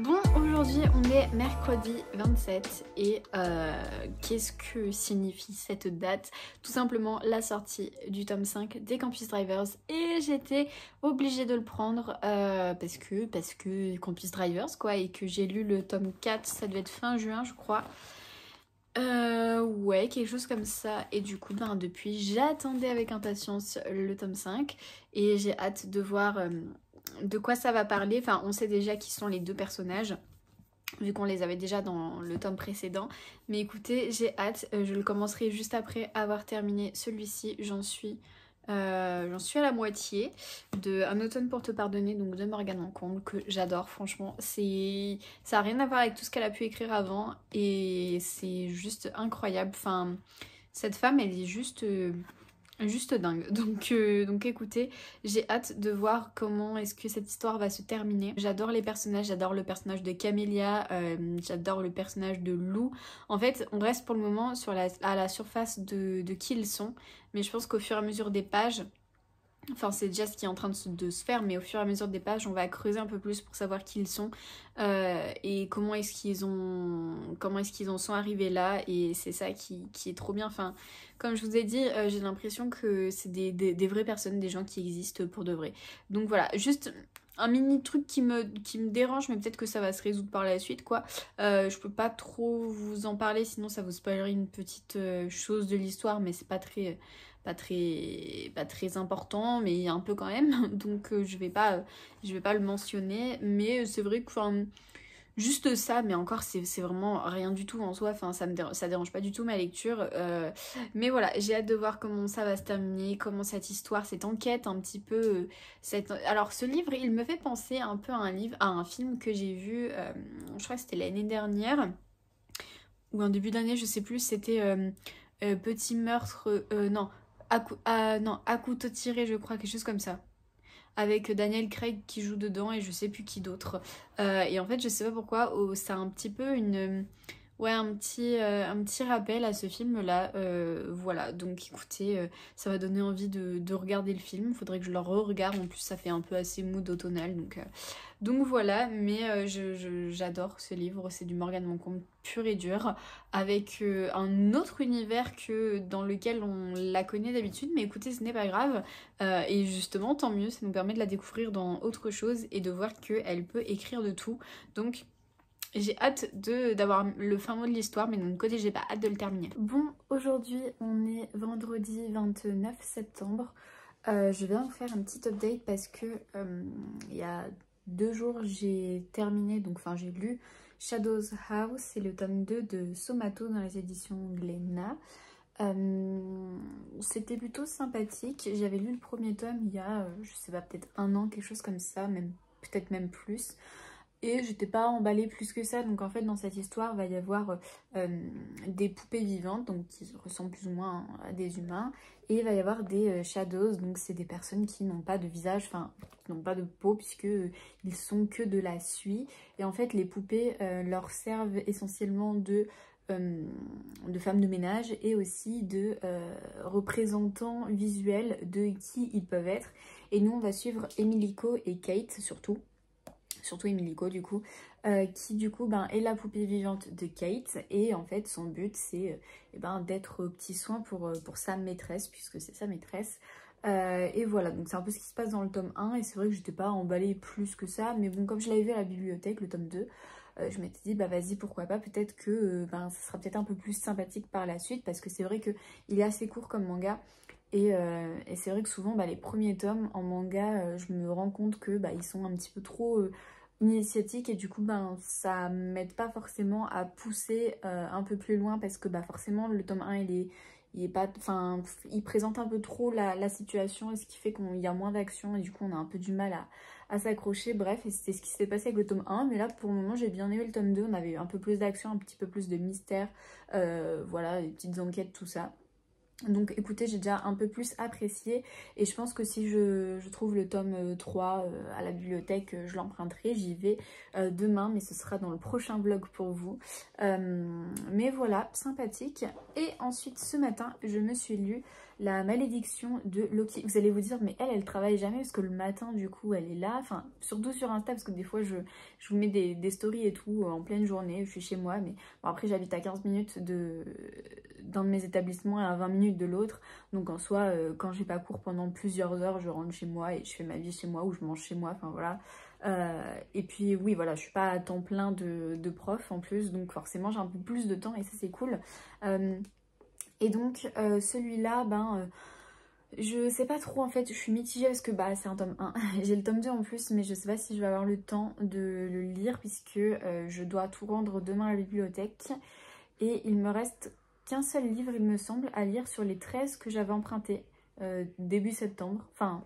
Bon, aujourd'hui on est mercredi 27 et qu'est-ce que signifie cette date? Tout simplement la sortie du tome 5 des Campus Drivers et j'étais obligée de le prendre parce que Campus Drivers quoi, et que j'ai lu le tome 4, ça devait être fin juin je crois. Ouais, quelque chose comme ça. Et du coup, ben, depuis, j'attendais avec impatience le tome 5 et j'ai hâte de voir de quoi ça va parler. Enfin, on sait déjà qui sont les deux personnages, vu qu'on les avait déjà dans le tome précédent. Mais écoutez, j'ai hâte. Je le commencerai juste après avoir terminé celui-ci. J'en suis à la moitié de Un automne pour te pardonner, donc de Morgane Moncomble, que j'adore franchement. Ça n'a rien à voir avec tout ce qu'elle a pu écrire avant et c'est juste incroyable. Enfin, cette femme, elle est juste dingue. Donc écoutez, j'ai hâte de voir comment est-ce que cette histoire va se terminer. J'adore les personnages, j'adore le personnage de Camélia, j'adore le personnage de Lou. En fait, on reste pour le moment à la surface de qui ils sont, mais je pense qu'au fur et à mesure des pages, Enfin, c'est déjà ce qui est en train de se faire, mais au fur et à mesure des pages, on va creuser un peu plus pour savoir qui ils sont et comment est-ce qu'ils en sont arrivés là. Et c'est ça qui est trop bien. Enfin, comme je vous ai dit, j'ai l'impression que c'est des vraies personnes, des gens qui existent pour de vrai. Donc voilà, juste un mini truc qui me dérange, mais peut-être que ça va se résoudre par la suite, quoi. Je peux pas trop vous en parler, sinon ça vous spoilerait une petite chose de l'histoire, mais c'est pas très important, mais un peu quand même, donc je vais pas le mentionner, mais c'est vrai que juste ça, mais encore c'est vraiment rien du tout en soi, enfin ça dérange pas du tout ma lecture, mais voilà, j'ai hâte de voir comment ça va se terminer, comment cette histoire, cette enquête un petit peu, alors ce livre il me fait penser un peu à un film que j'ai vu, je crois que c'était l'année dernière, ou en début d'année, je sais plus, c'était Petit meurtre, non, à couteau tiré, je crois, quelque chose comme ça. Avec Daniel Craig qui joue dedans et je sais plus qui d'autre. Et en fait, je sais pas pourquoi, ça a un petit peu un petit rappel à ce film-là. Voilà, donc écoutez, ça va donner envie de regarder le film. Faudrait que je le re-regarde. En plus, ça fait un peu assez mood automnal. Donc voilà, mais j'adore ce livre. C'est du Morgane Moncombe pur et dur, avec un autre univers que dans lequel on la connaît d'habitude. Mais écoutez, ce n'est pas grave. Et justement, tant mieux, ça nous permet de la découvrir dans autre chose et de voir qu'elle peut écrire de tout. Donc j'ai hâte d'avoir le fin mot de l'histoire, mais d'un côté j'ai pas hâte de le terminer. Bon, aujourd'hui on est vendredi 29 septembre. Je viens vous faire un petit update parce que il y a 2 jours j'ai terminé, donc enfin j'ai lu Shadows House, c'est le tome 2 de Somato dans les éditions Glénat. C'était plutôt sympathique. J'avais lu le premier tome il y a, je sais pas, peut-être 1 an, quelque chose comme ça, peut-être même plus. Et j'étais pas emballée plus que ça, donc en fait dans cette histoire va y avoir des poupées vivantes, donc qui ressemblent plus ou moins à des humains, et il va y avoir des shadows, donc c'est des personnes qui n'ont pas de visage, enfin qui n'ont pas de peau puisque ils sont que de la suie, et en fait les poupées leur servent essentiellement de femmes de ménage et aussi de représentants visuels de qui ils peuvent être. Et nous on va suivre Emilico et Kate surtout Emilico du coup, qui du coup est la poupée vivante de Kate, et en fait son but c'est d'être petit soin pour sa maîtresse, puisque c'est sa maîtresse. Et voilà, donc c'est un peu ce qui se passe dans le tome 1, et c'est vrai que j'étais pas emballée plus que ça, mais bon, comme je l'avais vu à la bibliothèque, le tome 2, je m'étais dit vas-y, pourquoi pas, peut-être que ça sera peut-être un peu plus sympathique par la suite, parce que c'est vrai que il est assez court comme manga. Et c'est vrai que souvent les premiers tomes en manga, je me rends compte que ils sont un petit peu trop initiatiques, et du coup ça m'aide pas forcément à pousser un peu plus loin, parce que forcément le tome 1 il est pas, enfin il présente un peu trop la situation, et ce qui fait qu'il y a moins d'action, et du coup on a un peu du mal à s'accrocher. Bref, et c'était ce qui s'est passé avec le tome 1, mais là pour le moment j'ai bien aimé le tome 2, on avait un peu plus d'action, un petit peu plus de mystère, voilà, des petites enquêtes, tout ça. Donc écoutez, j'ai déjà un peu plus apprécié, et je pense que si je trouve le tome 3 à la bibliothèque, je l'emprunterai. J'y vais demain, mais ce sera dans le prochain vlog pour vous. Mais voilà, sympathique. Et ensuite ce matin, je me suis lu La malédiction de Loki. Vous allez vous dire, mais elle travaille jamais, parce que le matin du coup elle est là, enfin surtout sur Insta, parce que des fois je vous mets des stories et tout en pleine journée, je suis chez moi, mais bon, après j'habite à 15 minutes d'un de mes établissements et à 20 minutes de l'autre, donc en soi quand j'ai pas cours pendant plusieurs heures, je rentre chez moi et je fais ma vie chez moi, ou je mange chez moi, enfin voilà. Et puis oui, voilà, je suis pas à temps plein de prof en plus, donc forcément j'ai un peu plus de temps, et ça c'est cool. Et donc celui-là, je sais pas trop en fait, je suis mitigée parce que c'est un tome 1, j'ai le tome 2 en plus, mais je sais pas si je vais avoir le temps de le lire, puisque je dois tout rendre demain à la bibliothèque, et il me reste qu'un seul livre il me semble à lire sur les 13 que j'avais empruntés début septembre, enfin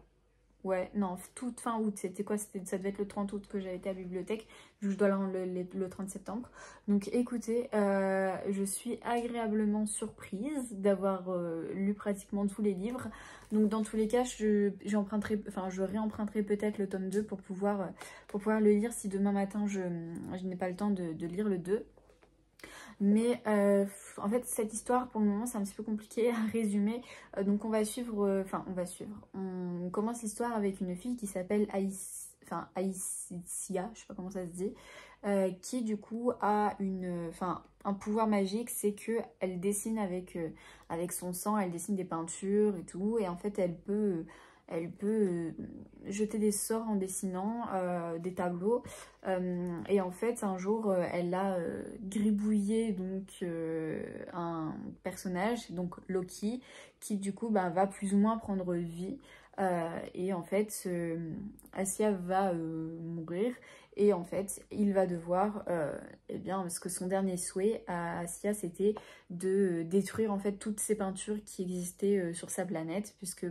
ouais, non, toute fin août, c'était quoi, ça devait être le 30 août que j'avais été à la bibliothèque, vu que je dois le rendre le 30 septembre. Donc écoutez, je suis agréablement surprise d'avoir lu pratiquement tous les livres. Donc dans tous les cas, je réemprunterai peut-être le tome 2 pour pouvoir le lire si demain matin je n'ai pas le temps de lire le 2. Mais en fait cette histoire pour le moment c'est un petit peu compliqué à résumer. Donc on va suivre, on commence l'histoire avec une fille qui s'appelle Aïssia, je sais pas comment ça se dit, qui du coup a un pouvoir magique, c'est que elle dessine avec son sang, elle dessine des peintures et tout, et en fait elle peut jeter des sorts en dessinant des tableaux, et en fait un jour elle a gribouillé donc un personnage, donc Loki, qui du coup va plus ou moins prendre vie, et en fait Assia va mourir, et en fait il va devoir eh bien, parce que son dernier souhait à Assia c'était de détruire en fait toutes ces peintures qui existaient sur sa planète, puisque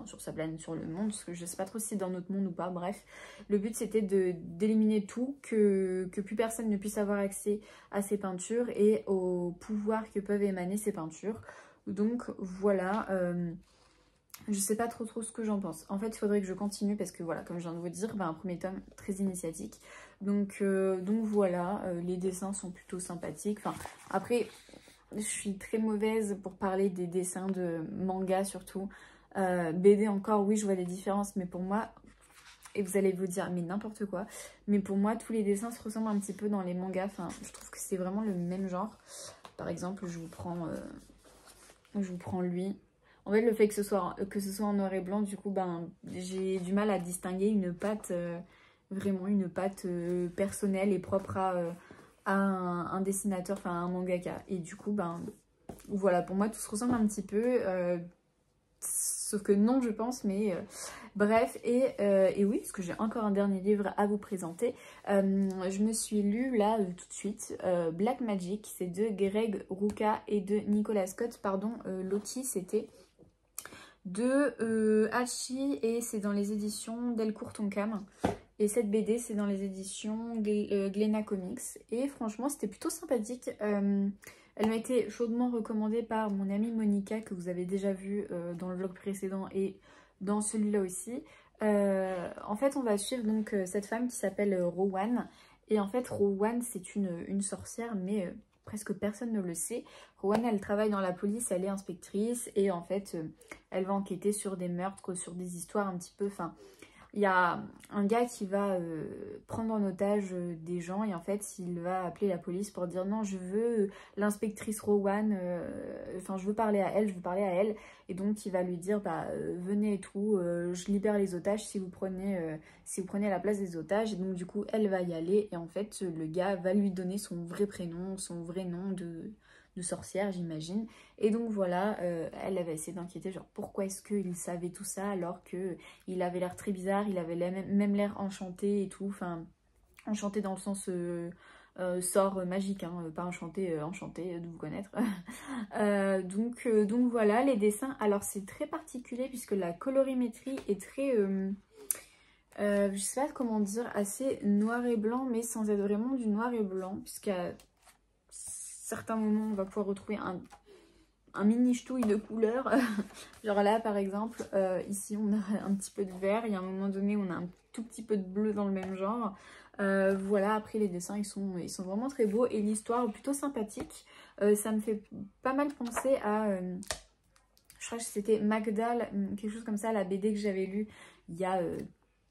sur sa planète, sur le monde, parce que je sais pas trop si c'est dans notre monde ou pas, bref, le but c'était d'éliminer tout, que plus personne ne puisse avoir accès à ces peintures et au pouvoir que peuvent émaner ces peintures. Donc voilà, je sais pas trop ce que j'en pense. En fait, il faudrait que je continue parce que voilà, comme je viens de vous dire, un premier tome très initiatique. Donc voilà, les dessins sont plutôt sympathiques. Enfin, après, je suis très mauvaise pour parler des dessins de manga surtout. BD encore, oui, je vois des différences, mais pour moi, et vous allez vous dire, mais n'importe quoi. Mais pour moi, tous les dessins se ressemblent un petit peu dans les mangas. Enfin, je trouve que c'est vraiment le même genre. Par exemple, je vous prends lui. En fait, le fait que ce soit en noir et blanc, du coup, j'ai du mal à distinguer une patte, vraiment une patte personnelle et propre à un dessinateur, enfin un mangaka. Et du coup, voilà, pour moi, tout se ressemble un petit peu, sauf que non, je pense, mais bref. Et oui, parce que j'ai encore un dernier livre à vous présenter. Je me suis lu, là, tout de suite, Black Magic, c'est de Greg Rucka et de Nicolas Scott, pardon, Loki, c'était de Hachi, et c'est dans les éditions Delcourt Tonkam. Et cette BD, c'est dans les éditions Glénat Comics. Et franchement, c'était plutôt sympathique. Elle m'a été chaudement recommandée par mon amie Monica, que vous avez déjà vu dans le vlog précédent et dans celui-là aussi. En fait, on va suivre donc cette femme qui s'appelle Rowan. Et en fait, Rowan, c'est une sorcière, mais presque personne ne le sait. Rowan, elle travaille dans la police, elle est inspectrice. Et en fait, elle va enquêter sur des meurtres, sur des histoires un petit peu... Enfin, il y a un gars qui va prendre en otage des gens, et en fait il va appeler la police pour dire non, je veux l'inspectrice Rowan, je veux parler à elle, et donc il va lui dire venez et tout, je libère les otages si vous prenez la place des otages. Et donc du coup elle va y aller, et en fait le gars va lui donner son vrai prénom, son vrai nom de sorcière, j'imagine. Et donc voilà, elle avait essayé d'inquiéter, genre pourquoi est-ce qu'il savait tout ça alors que il avait l'air très bizarre, il avait même l'air enchanté et tout, enfin enchanté dans le sens sort magique, hein, pas enchanté, enchanté de vous connaître. Donc voilà, les dessins, alors c'est très particulier puisque la colorimétrie est très... je sais pas comment dire, assez noir et blanc, mais sans être vraiment du noir et blanc, puisqu'à certains moments on va pouvoir retrouver un mini ch'touille de couleurs. Genre là par exemple, ici on a un petit peu de vert, il y a un moment donné on a un tout petit peu de bleu dans le même genre. Voilà, après les dessins ils sont vraiment très beaux, et l'histoire plutôt sympathique. Ça me fait pas mal penser à... je crois que c'était Magdal, quelque chose comme ça, la BD que j'avais lue il y a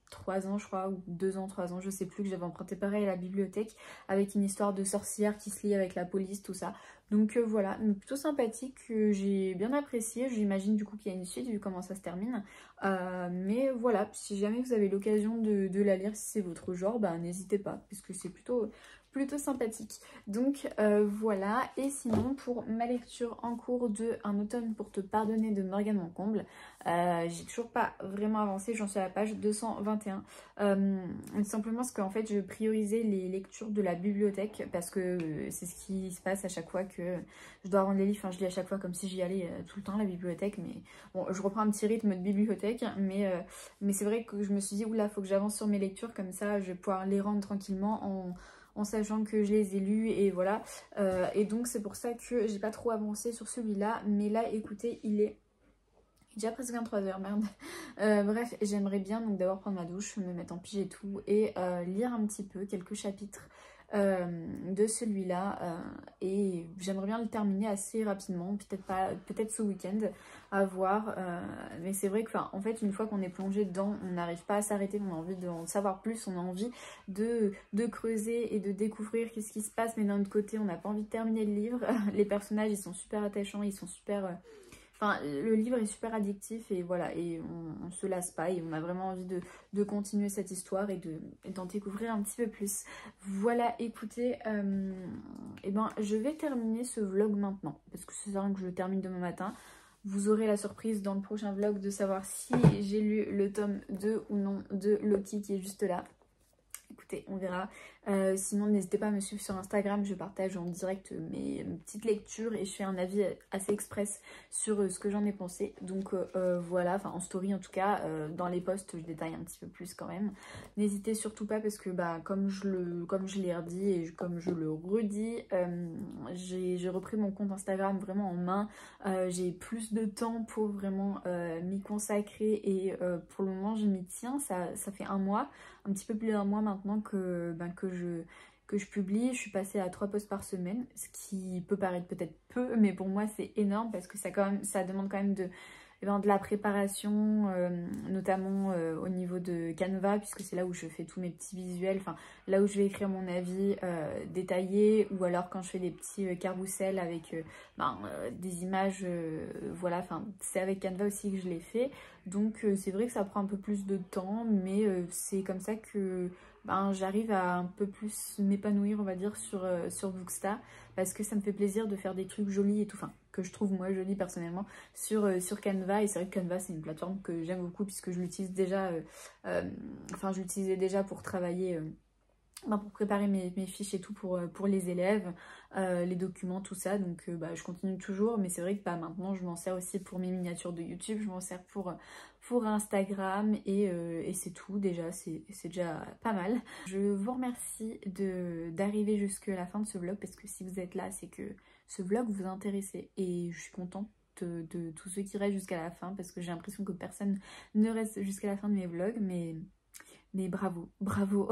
3 ans je crois, ou 2 ans, 3 ans, je sais plus, que j'avais emprunté pareil à la bibliothèque, avec une histoire de sorcière qui se lie avec la police, tout ça. Donc voilà, plutôt sympathique, j'ai bien apprécié. J'imagine du coup qu'il y a une suite vu comment ça se termine. Mais voilà, si jamais vous avez l'occasion de la lire, si c'est votre genre, n'hésitez pas, parce que c'est plutôt sympathique. Donc voilà, et sinon pour ma lecture en cours de Un automne pour te pardonner de Morgane Moncomble, j'ai toujours pas vraiment avancé, j'en suis à la page 221. Simplement parce qu'en fait je priorisais les lectures de la bibliothèque, parce que c'est ce qui se passe à chaque fois que je dois rendre les livres. Enfin, je lis à chaque fois comme si j'y allais tout le temps à la bibliothèque, mais bon, je reprends un petit rythme de bibliothèque, mais c'est vrai que je me suis dit oula, faut que j'avance sur mes lectures, comme ça je vais pouvoir les rendre tranquillement en sachant que je les ai lus, et voilà. Et donc c'est pour ça que j'ai pas trop avancé sur celui-là, mais là écoutez, il est déjà presque 23 h, merde. Bref, j'aimerais bien donc d'abord prendre ma douche, me mettre en pige et tout, et lire un petit peu quelques chapitres de celui-là et j'aimerais bien le terminer assez rapidement, peut-être ce week-end, à voir, mais c'est vrai que en fait une fois qu'on est plongé dedans, on n'arrive pas à s'arrêter, on a envie d'en savoir plus, on a envie de creuser et de découvrir qu'est-ce qui se passe, mais d'un autre côté on n'a pas envie de terminer le livre. Les personnages ils sont super attachants, ils sont super... Enfin, le livre est super addictif et voilà, et on se lasse pas et on a vraiment envie de continuer cette histoire et d'en découvrir un petit peu plus. Voilà, écoutez, et ben, je vais terminer ce vlog maintenant parce que c'est ça que je le termine demain matin. Vous aurez la surprise dans le prochain vlog de savoir si j'ai lu le tome 2 ou non de Loki qui est juste là. Écoutez, on verra. Sinon, n'hésitez pas à me suivre sur Instagram. Je partage en direct mes petites lectures et je fais un avis assez express sur ce que j'en ai pensé. Donc voilà, enfin en story en tout cas. Dans les posts, je détaille un petit peu plus quand même. N'hésitez surtout pas parce que bah, comme je l'ai redit et comme je le redis, j'ai repris mon compte Instagram vraiment en main. J'ai plus de temps pour vraiment m'y consacrer et pour le moment, je m'y tiens. Ça fait un mois, un petit peu plus d'un mois maintenant que je publie. Je suis passée à 3 posts par semaine, ce qui peut paraître peut-être peu, mais pour moi c'est énorme parce que ça demande quand même de la préparation, notamment au niveau de Canva, puisque c'est là où je fais tous mes petits visuels, enfin là où je vais écrire mon avis détaillé, ou alors quand je fais des petits carousels avec des images, voilà, enfin c'est avec Canva aussi que je l'ai fait, donc c'est vrai que ça prend un peu plus de temps, mais c'est comme ça que j'arrive à un peu plus m'épanouir, on va dire, sur Bookstar, parce que ça me fait plaisir de faire des trucs jolis et tout, enfin que je trouve moi jolis personnellement sur Canva. Et c'est vrai que Canva c'est une plateforme que j'aime beaucoup puisque je l'utilise déjà, je l'utilisais déjà pour travailler, pour préparer mes fiches et tout pour les élèves, les documents, tout ça, donc je continue toujours, mais c'est vrai que maintenant je m'en sers aussi pour mes miniatures de YouTube, je m'en sers pour Instagram et c'est tout, déjà c'est déjà pas mal. Je vous remercie d'arriver jusqu'à la fin de ce vlog parce que si vous êtes là c'est que ce vlog vous intéresse et je suis contente de tous ceux qui restent jusqu'à la fin parce que j'ai l'impression que personne ne reste jusqu'à la fin de mes vlogs, mais bravo, bravo.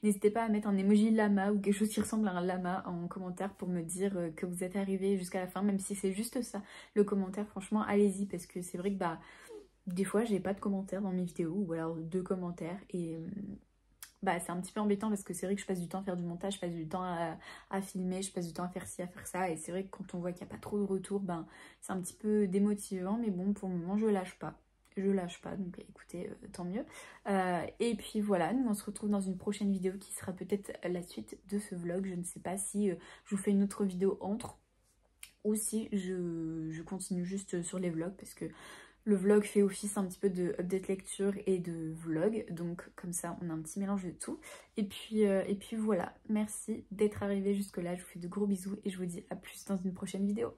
N'hésitez pas à mettre un emoji lama ou quelque chose qui ressemble à un lama en commentaire pour me dire que vous êtes arrivé jusqu'à la fin, même si c'est juste ça, le commentaire. Franchement, allez-y, parce que c'est vrai que des fois, j'ai pas de commentaires dans mes vidéos, ou alors 2 commentaires, et c'est un petit peu embêtant parce que c'est vrai que je passe du temps à faire du montage, je passe du temps à filmer, je passe du temps à faire ci, à faire ça, et c'est vrai que quand on voit qu'il n'y a pas trop de retours, c'est un petit peu démotivant, mais bon, pour le moment, je lâche pas. Donc écoutez, tant mieux. Et puis voilà, nous on se retrouve dans une prochaine vidéo qui sera peut-être la suite de ce vlog. Je ne sais pas si je vous fais une autre vidéo entre ou si je continue juste sur les vlogs parce que le vlog fait office un petit peu de update lecture et de vlog, donc comme ça on a un petit mélange de tout. Et puis voilà, merci d'être arrivé jusque là, je vous fais de gros bisous et je vous dis à plus dans une prochaine vidéo.